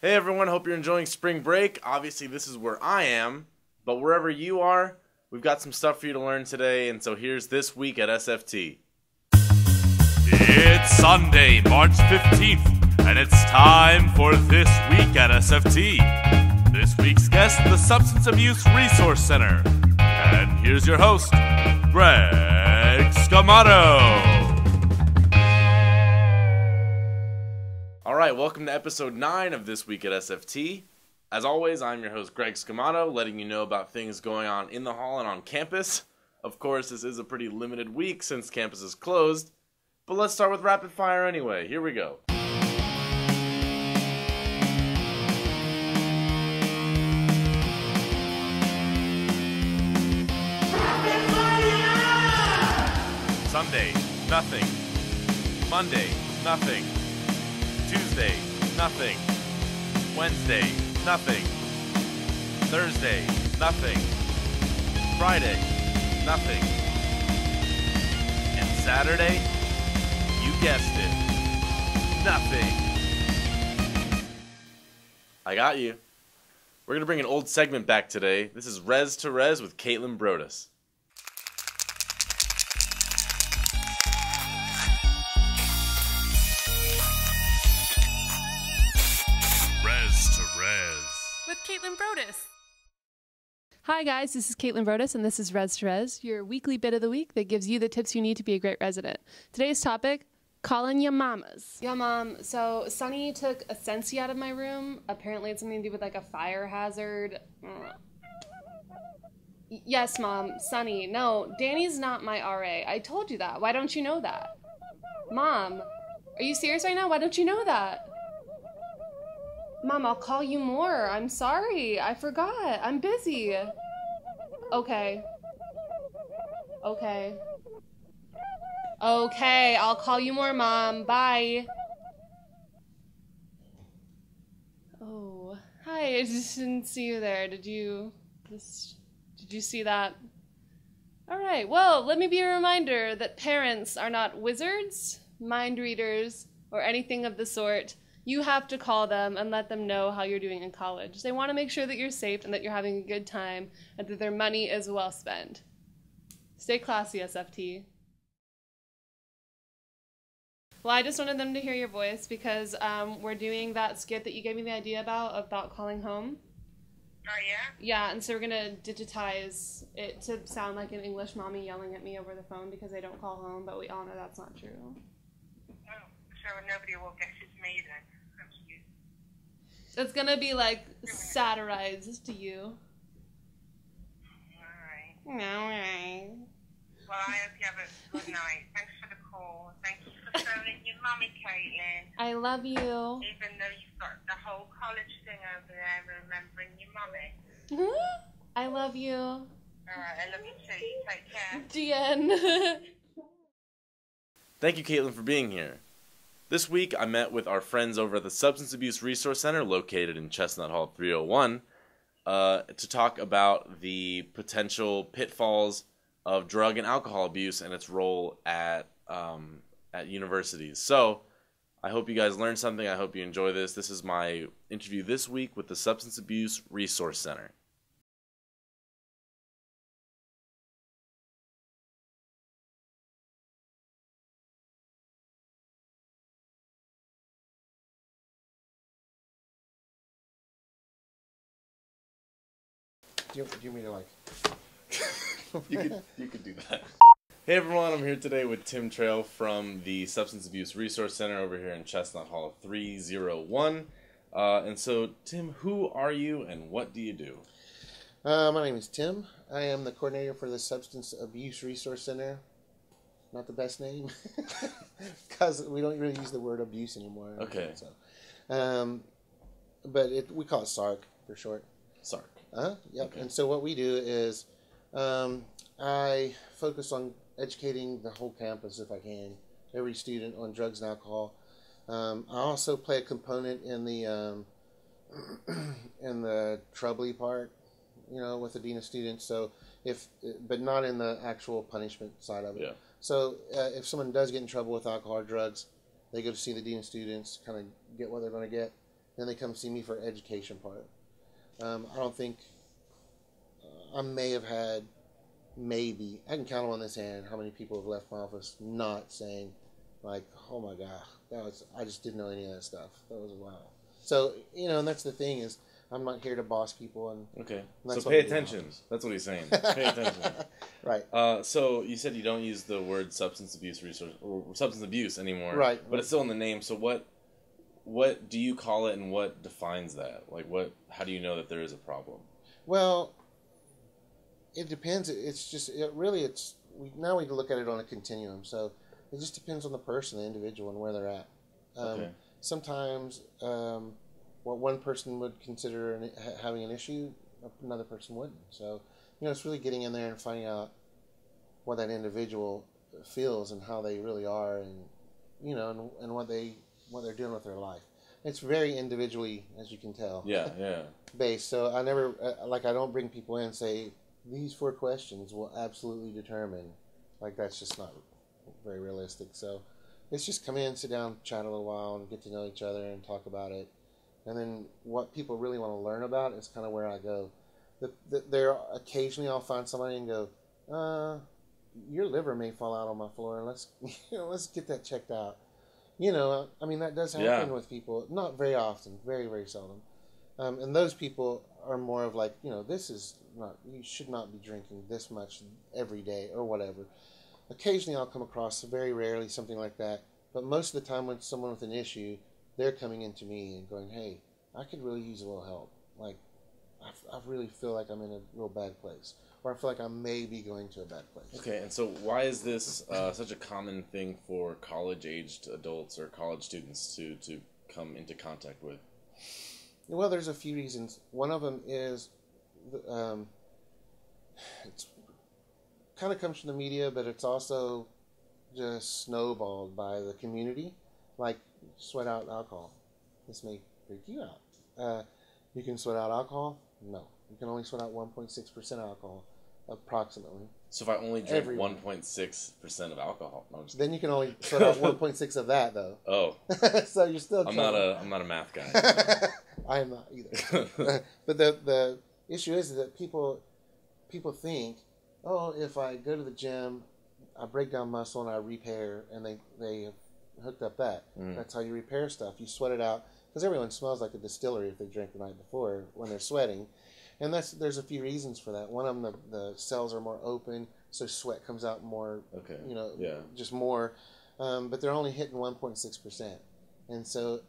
Hey everyone, hope you're enjoying spring break. Obviously this is where I am, but wherever you are, we've got some stuff for you to learn today, and so here's This Week at SFT. It's Sunday, March 15th, and it's time for This Week at SFT. This week's guest, the Substance Abuse Resource Center. And here's your host, Greg Scamato. Alright, welcome to episode 9 of This Week at SFT. As always, I'm your host, Greg Scamato, letting you know about things going on in the hall and on campus. Of course, this is a pretty limited week since campus is closed, but let's start with rapid fire anyway. Here we go. Sunday, nothing. Monday, nothing. Tuesday, nothing. Wednesday, nothing. Thursday, nothing. Friday, nothing. And Saturday, you guessed it, nothing. I got you. We're going to bring an old segment back today. This is Res to Res with Caitlin Brodus. With Caitlin Brodus. Hi guys, this is Caitlin Brodus and this is Res to Res, your weekly bit of the week that gives you the tips you need to be a great resident. Today's topic, calling your mamas. Yeah, Mom, so Sunny took a Scentsy out of my room. Apparently it's something to do with like a fire hazard. Yes, Mom, Sunny. No, Danny's not my RA. I told you that. Why don't you know that? Mom, are you serious right now? Why don't you know that? Mom, I'll call you more. I'm sorry. I forgot. I'm busy. Okay. Okay. Okay, I'll call you more, Mom. Bye. Oh, hi. I just didn't see you there. Did you see that? All right. Well, let me be a reminder that parents are not wizards, mind readers, or anything of the sort. You have to call them and let them know how you're doing in college. They want to make sure that you're safe and that you're having a good time and that their money is well spent. Stay classy, SFT. Well, I just wanted them to hear your voice because we're doing that skit that you gave me the idea about calling home. Oh, yeah? Yeah, and so we're going to digitize it to sound like an English mommy yelling at me over the phone because I don't call home, but we all know that's not true. Oh, so nobody will guess it's me then? It's gonna be like satirized to you. Alright. Alright. Well, I hope you have a good night. Thanks for the call. Thank you for phoning your mummy, Caitlin. I love you. Even though you've got the whole college thing over there, remembering your mummy. I love you. Alright, I love you too. You take care. The end. Thank you, Caitlin, for being here. This week, I met with our friends over at the Substance Abuse Resource Center, located in Chestnut Hall 301, to talk about the potential pitfalls of drug and alcohol abuse and its role at universities. So, I hope you guys learned something. I hope you enjoy this. This is my interview this week with the Substance Abuse Resource Center. Do you mean to like? You could do that. Hey everyone, I'm here today with Tim Trail from the Substance Abuse Resource Center over here in Chestnut Hall 301. And so, Tim, who are you and what do you do? My name is Tim. I am the coordinator for the Substance Abuse Resource Center. Not the best name, because we don't really use the word abuse anymore. Okay. So, but we call it SARC for short. SARC. Yep. Okay. And so what we do is I focus on educating the whole campus, if I can, every student on drugs and alcohol. I also play a component in the troubly part, with the dean of students. So but not in the actual punishment side of it. Yeah. So if someone does get in trouble with alcohol or drugs, they go to see the dean of students, kind of get what they're going to get. then they come see me for education part. I don't think I may have had maybe I can count on this hand how many people have left my office not saying like, oh my god, I just didn't know any of that stuff. That was wow. So and that's the thing is I'm not here to boss people and Okay. that's So what pay we do. attention. That's what he's saying. Pay attention. Right. So you said you don't use the word substance abuse resource or substance abuse anymore. Right. But it's still in the name. So what do you call it and what defines that? Like how do you know that there is a problem? Well, it depends. It's just now we look at it on a continuum. So it just depends on the person, the individual, and where they're at. Okay. Sometimes what one person would consider having an issue, another person wouldn't. So it's really getting in there and finding out what that individual feels and how they really are, and and what they're doing with their life. It's very individually, as you can tell. Yeah. Based. So I never I don't bring people in and say these 4 questions will absolutely determine. Like that's just not very realistic. So it's just come in, sit down, chat a little while, and get to know each other and talk about it. And then what people really want to learn about is kind of where I go. There occasionally I'll find somebody and go, your liver may fall out on my floor. Let's get that checked out. I mean that does happen with people. Not very often, very very seldom. And those people are more of like, this is not. You should not be drinking this much every day or whatever. Occasionally I'll come across, very rarely, something like that. But most of the time when someone with an issue, they're coming into me and going, hey, I could really use a little help. Like, I really feel like I'm in a real bad place. Or I feel like I may be going to a bad place. Okay, and so why is this such a common thing for college-aged adults or college students to come into contact with? Well, there's a few reasons. One of them is it's kind of comes from the media, but it's also just snowballed by the community. Like, sweat out alcohol. This may freak you out. You can sweat out alcohol? No. You can only sweat out 1.6% alcohol, approximately. So if I only drink 1.6% of alcohol, no, then you can only sweat out 1.6 of that, though. Oh. So you're still. I'm not a math guy. So. I am not either. But the issue is that people think, oh, if I go to the gym, I break down muscle and I repair, and they have hooked up that. That's how you repair stuff. You sweat it out, because everyone smells like a distillery if they drink the night before when they're sweating. And there's a few reasons for that. One of them, the cells are more open, so sweat comes out more, just more. But they're only hitting 1.6%. And so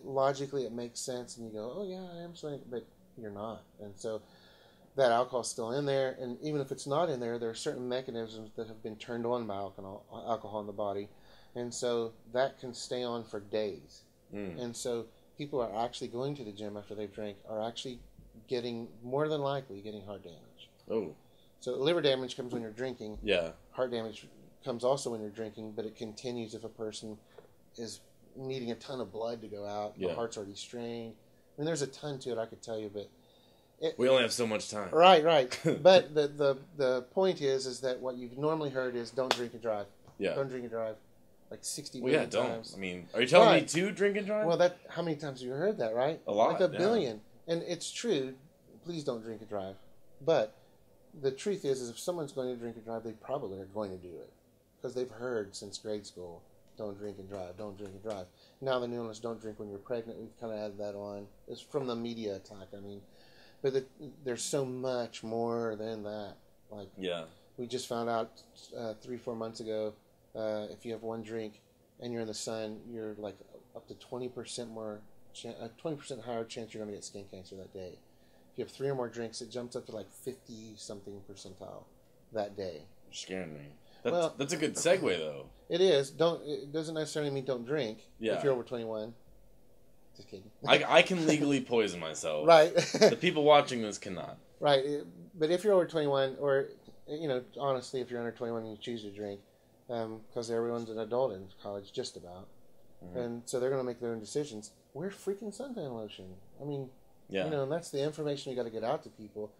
logically it makes sense, and you go, oh yeah, I am sweating, but you're not. And so that alcohol's still in there, and even if it's not in there, there are certain mechanisms that have been turned on by alcohol in the body, and so that can stay on for days. And so people are actually going to the gym after they've drank are actually more than likely getting heart damage. Oh. So liver damage comes when you're drinking. Yeah. Heart damage comes also when you're drinking, but it continues if a person is needing a ton of blood to go out. The heart's already strained. I mean, there's a ton to it, I could tell you, but we only have so much time. Right. But the point is that what you've normally heard is don't drink and drive. Yeah. Don't drink and drive. Like 60 well, million don't. times. I mean, are you telling me to drink and drive? Well, how many times have you heard that, right? A lot. Like a billion. And it's true. Please don't drink and drive. But the truth is if someone's going to drink and drive, they probably are going to do it. Because they've heard since grade school, don't drink and drive, don't drink and drive. Now the new one is don't drink when you're pregnant. We've kind of added that on. It's from the media attack, I mean. But there's so much more than that. Like, we just found out 3-4 months ago, if you have one drink and you're in the sun, you're like up to 20% more, 20% higher chance you're going to get skin cancer that day. If you have 3 or more drinks, it jumps up to like 50-something percentile that day. You're scaring me. That's a good segue, though. It is. It doesn't necessarily mean don't drink if you're over 21. Just kidding. I can legally poison myself. Right. The people watching this cannot. Right. But if you're over 21, or, honestly, if you're under 21 and you choose to drink, because everyone's an adult in college, just about. Mm-hmm. And so they're going to make their own decisions. Wear freaking suntan lotion. I mean, and that's the information we got to get out to people.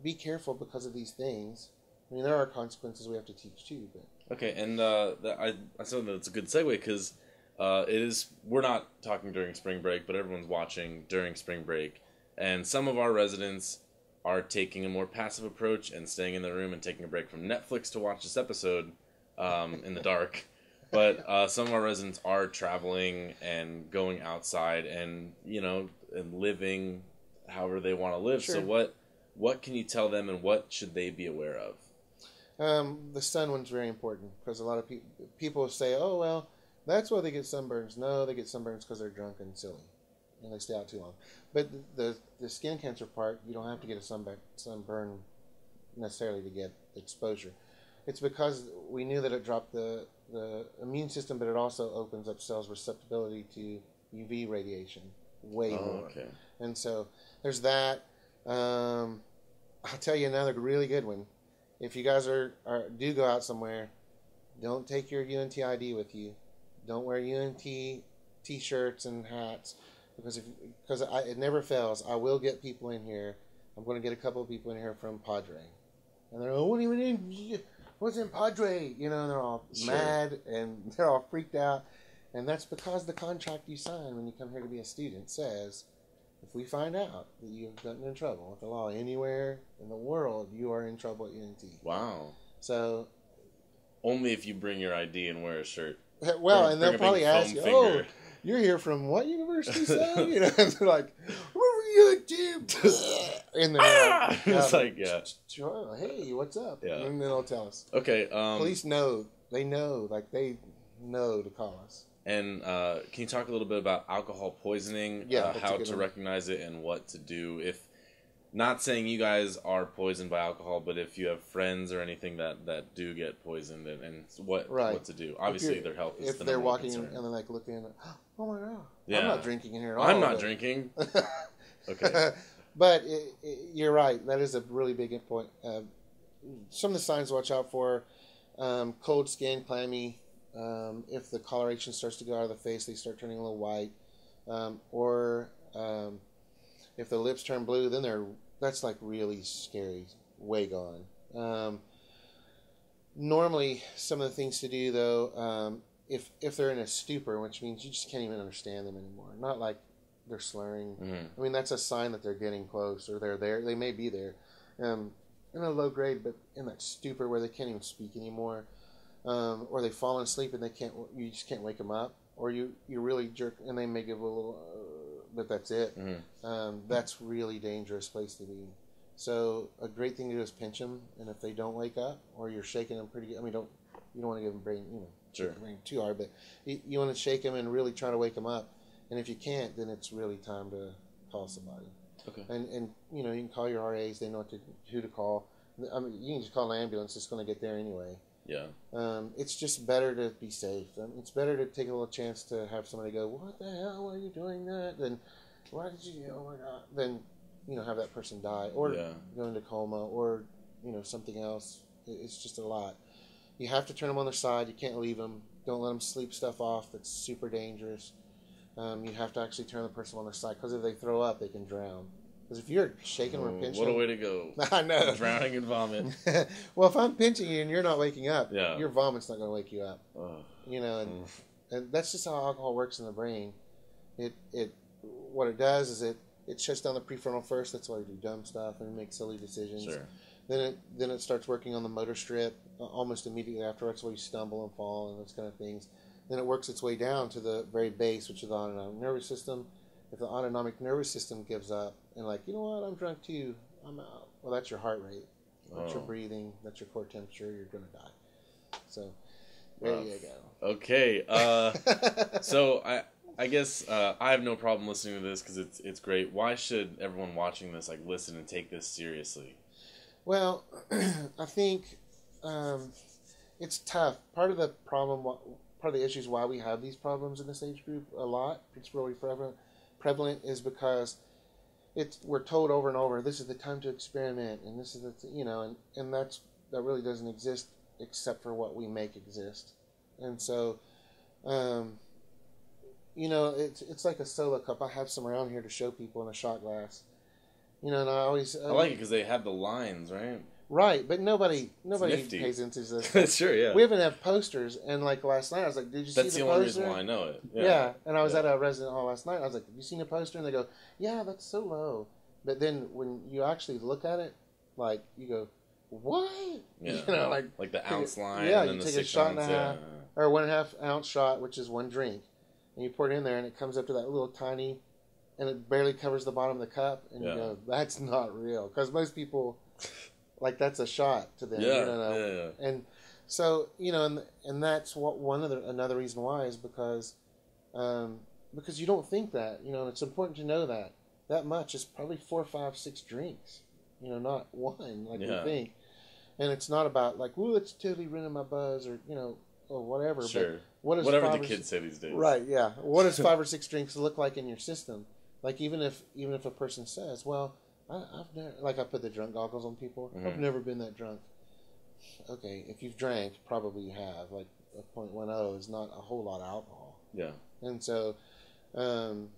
Be careful because of these things. I mean, there are consequences we have to teach too. But okay, and I said that's a good segue because we're not talking during spring break, but everyone's watching during spring break. And some of our residents are taking a more passive approach and staying in their room and taking a break from Netflix to watch this episode in the dark. But some of our residents are traveling and going outside and, and living however they want to live. Sure. So what can you tell them, and what should they be aware of? The sun one's very important, because a lot of people say, oh, well, that's why they get sunburns. No, they get sunburns because they're drunk and silly, and they stay out too long. But the skin cancer part, you don't have to get a sunburn necessarily to get exposure. It's because we knew that it dropped the immune system, but it also opens up cells' receptibility to UV radiation way more. Okay. And so there's that. I'll tell you another really good one. If you guys do go out somewhere, don't take your UNT ID with you. Don't wear UNT t-shirts and hats, because it never fails. I will get people in here. I'm going to get a couple of people in here from Padre, and they're like, what's in Padre? And they're all mad and they're all freaked out, and that's because the contract you sign when you come here to be a student says, if we find out that you've gotten in trouble with the law anywhere in the world, you are in trouble at UNT. Wow. So only if you bring your ID and wear a shirt. Well, and they'll probably ask you, finger. "Oh, you're here from what university, son?" And they're like, "We're UNT." And they're like, it's like, yeah. Hey, what's up? Yeah. And then they'll tell us. Okay. Police know. They know. They know to call us. And can you talk a little bit about alcohol poisoning? Yeah, how to recognize it and what to do if. Not saying you guys are poisoned by alcohol, but if you have friends or anything that do get poisoned, and what to do. Obviously, their health is if the they're number one walking concern. and they're like looking, oh my god, Yeah. I'm not drinking in here at all. I'm not drinking. Okay. But you're right. That is a really big point. Some of the signs to watch out for: cold skin, clammy. If the coloration starts to go out of the face, they start turning a little white, or if the lips turn blue, then that's like really scary, way gone. Normally, some of the things to do though, if they're in a stupor, which means you just can't even understand them anymore. Not like they're slurring. Mm-hmm. I mean, that's a sign that they're getting close, or they're there. They may be there, in a low grade, but in that stupor where they can't even speak anymore, or they've fallen asleep and you just can't wake them up, or you really jerk and they may give a little. But that's it. Mm-hmm. That's really dangerous place to be. So a great thing to do is pinch them, and if they don't wake up, or you're shaking them pretty, you don't want to give them brain, Sure. brain too hard, but you want to shake them and really try to wake them up. And if you can't, then it's really time to call somebody. Okay. And you can call your RAs; they know who to call. I mean, you can just call an ambulance; it's going to get there anyway. Yeah. It's just better to be safe. It's better to take a little chance to have somebody go, "What the hell are you doing that?" Then, why did you? Oh my god! Then, have that person die or go into coma or something else. It's just a lot. You have to turn them on their side. You can't leave them. Don't let them sleep stuff off. That's super dangerous. You have to actually turn the person on their side, because if they throw up, they can drown. Because if you're shaking them or pinching what a them, way to go! I know. Drowning in vomit. Well, if I'm pinching you and you're not waking up, Yeah. your vomit's not going to wake you up. Ugh. And that's just how alcohol works in the brain. What it does is it shuts down the prefrontal first. That's why we do dumb stuff and make silly decisions. Sure. Then it starts working on the motor strip almost immediately afterwards, where you stumble and fall and those kind of things. Then it works its way down to the very base, which is the autonomic nervous system. If the autonomic nervous system gives up and you know what, I'm drunk too, I'm out. Well, that's your heart rate. That's your breathing. That's your core temperature. You're going to die. So there you go. Okay. So I guess I have no problem listening to this because it's great. Why should everyone watching this listen and take this seriously? Well, I think it's tough. Part of the problem, part of the issues why we have these problems in this age group a lot, it's really prevalent, is because we're told over and over, this is the time to experiment, and this is and that really doesn't exist except for what we make exist. And so, it's like a solo cup. I have some around here to show people in a shot glass. And I always I like it because they have the lines, right? Right, but nobody nifty. pays attention to this. Sure, yeah. We even have posters, and like last night, I was like, "Did you see the poster?" That's the only reason why I know it. Yeah, and I was at a resident hall last night. I was like, "Have you seen a poster?" And they go, "Yeah, that's so low." But then when you actually look at it, like you go, "What?" Yeah. You know, like the ounce line. Yeah, and then you the take a 6 shot and a ounce, half, or 1.5 ounce shot, which is one drink, and you pour it in there, and it comes up to that little tiny, and it barely covers the bottom of the cup, and you go, "That's not real," because most people. Like that's a shot to them, Yeah. And so and that's what another reason why is because you don't think that, it's important to know that much is probably 4, 5, 6 drinks, not one like you think, and it's not about like, "Ooh, it's totally ruining my buzz," or or whatever. Sure. But whatever the kids say these days. Right? Yeah. What does 5 or 6 drinks look like in your system? Like even if a person says, "Well, I've never," like I put the drunk goggles on people. Mm-hmm. I've never been that drunk. Okay, if you've drank, probably you have. Like a 0.10 is not a whole lot of alcohol. Yeah. And so, and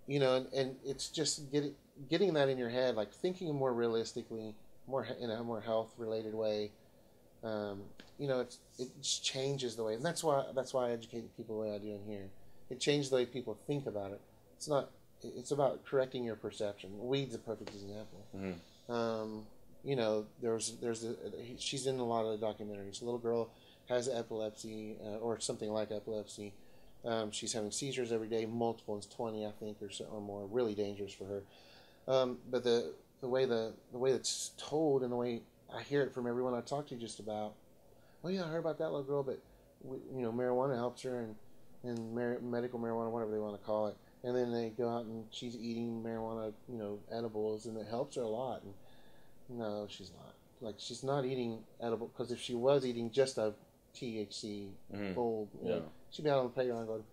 it's just getting that in your head, like thinking more realistically, more in a more health related way. It just changes the way, and that's why I educate people the way I do in here. It changes the way people think about it. It's about correcting your perception. Weed's a perfect example. Mm-hmm. She's in a lot of the documentaries. A little girl has epilepsy or something like epilepsy. She's having seizures every day, multiple, it's 20, I think, or more, really dangerous for her. But the way it's told and the way I hear it from everyone I talk to, just about, "Oh yeah, I heard about that little girl, but marijuana helps her, and medical marijuana, whatever they want to call it." And then they go out and she's eating marijuana, edibles, and it helps her a lot. And no, she's not. Like, she's not eating edible, because if she was eating just a THC full, she'd be out on the playground going,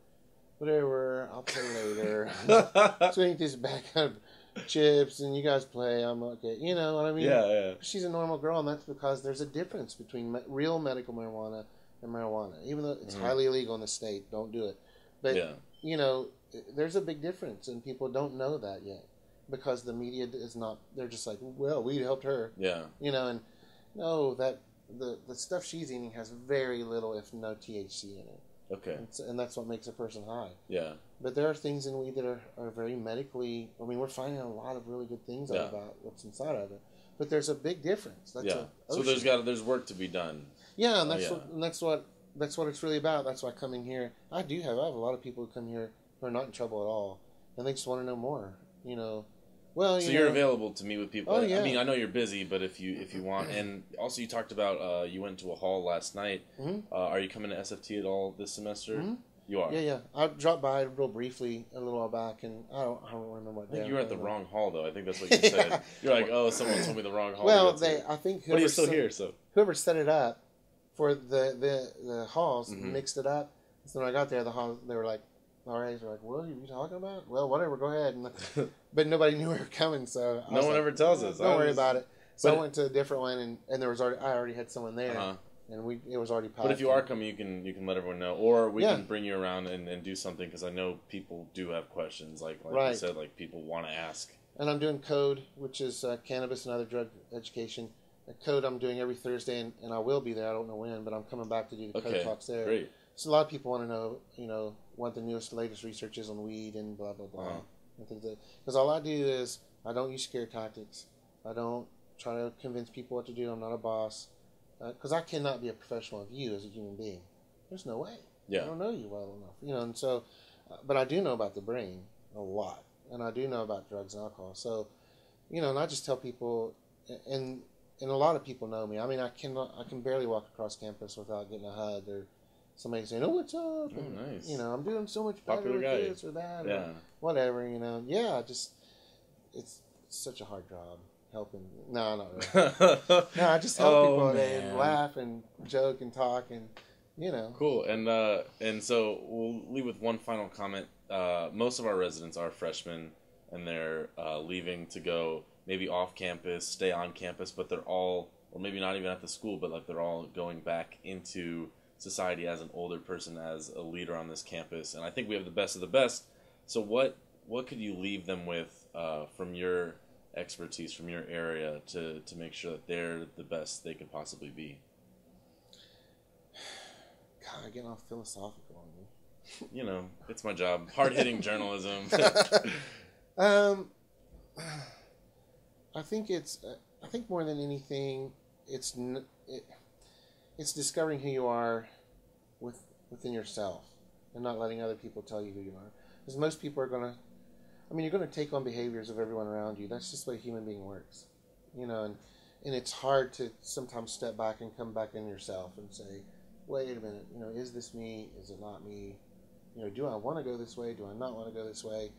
"Whatever, I'll play later." So I eat this bag of chips, and you guys play, I'm okay. You know what I mean? Yeah. She's a normal girl, and that's because there's a difference between real medical marijuana and marijuana. Even though it's highly illegal in the state, don't do it. But, there's a big difference, and people don't know that yet because the media is not. They're just like, "Well, weed helped her." Yeah. And no, that the stuff she's eating has very little, if no, THC in it. Okay. And that's what makes a person high. Yeah. But there are things in weed that are very medically. I mean, we're finding a lot of really good things out about what's inside of it. But there's a big difference. So there's work to be done. Yeah, and that's what it's really about. That's why coming here, I have a lot of people who come here who are not in trouble at all, and they just want to know more. Well, so you're available to meet with people. Oh, yeah. I mean, I know you're busy, but if you want, and also you talked about you went to a hall last night. Mm-hmm. Are you coming to SFT at all this semester? Mm-hmm. You are. Yeah. I dropped by real briefly a little while back, and I don't remember what. I think you were at the wrong hall, though. I think that's what you said. You're like, "Oh, someone told me the wrong hall." Well, I think. But you're still here, so whoever set it up for the halls mixed it up. So when I got there, the hall, they were like, RAs were like, "What are you talking about?" "Well, whatever, go ahead." And but nobody knew we were coming, so no one ever tells us. Don't worry about it. So I went to a different one, and there was I already had someone there, and it was already packed. But if you are coming, you can let everyone know, or we can bring you around and do something, because I know people do have questions, like you said, like people want to ask. And I'm doing code, which is cannabis and other drug education. Code I'm doing every Thursday, and I will be there. I don't know when, but I'm coming back to do the code talks there. Great. So a lot of people want to know, what the latest research is on weed and blah, blah, blah. Because all I do is I don't use scare tactics. I don't try to convince people what to do. I'm not a boss. Because I cannot be a professional of you as a human being. There's no way. Yeah. I don't know you well enough. And so, but I do know about the brain a lot. And I do know about drugs and alcohol. So, and I just tell people, and a lot of people know me. I mean, I can barely walk across campus without getting a hug or somebody saying, "Oh, what's up?" And, nice. I'm doing so much better with this or that, or whatever. Just it's such a hard job helping. No, not really. No, I just help people and laugh and joke and talk and Cool. And so we'll leave with one final comment. Most of our residents are freshmen, and they're leaving to go maybe off campus, stay on campus, but they're all, or maybe not even at the school, but like they're all going back into society as an older person, as a leader on this campus. And I think we have the best of the best. So what could you leave them with from your expertise from your area to make sure that they're the best they can possibly be? God, I get all philosophical on me. You know, it's my job. Hard-hitting journalism. I think more than anything, it's discovering who you are within yourself and not letting other people tell you who you are. Because most people are you're going to take on behaviors of everyone around you. That's just the way a human being works. You know, and it's hard to sometimes step back and come back in yourself and say, wait a minute, you know, is this me? Is it not me? You know, do I want to go this way? Do I not want to go this way?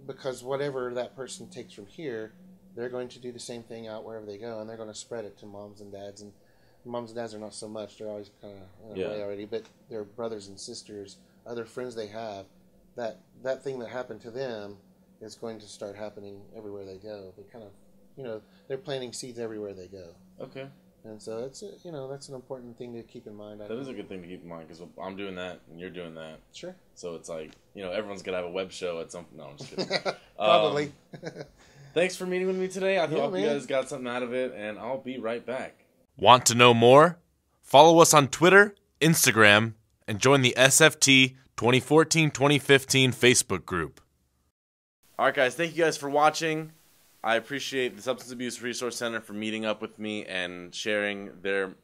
Because whatever that person takes from here, they're going to do the same thing out wherever they go, and they're going to spread it to moms and dads. And moms and dads are not so much; they're always kind of in a way already. But their brothers and sisters, other friends they have, that thing that happened to them is going to start happening everywhere they go. They kind of, you know, they're planting seeds everywhere they go. Okay. And so that's that's an important thing to keep in mind. That is a good thing to keep in mind because I'm doing that and you're doing that. Sure. So it's like, you know, everyone's gonna have a web show at some. No, I'm just kidding. Probably. Thanks for meeting with me today. I hope you man. guys got something out of it, and I'll be right back. Want to know more? Follow us on Twitter, Instagram, and join the SFT 2014-2015 Facebook group. All right, guys. Thank you guys for watching. I appreciate the Substance Abuse Resource Center for meeting up with me and sharing their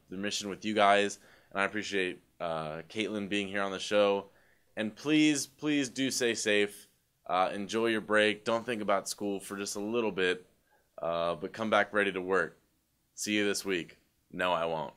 mission with you guys. And I appreciate Caitlin being here on the show. And please, please do stay safe. Enjoy your break. Don't think about school for just a little bit, but come back ready to work. See you this week. No, I won't.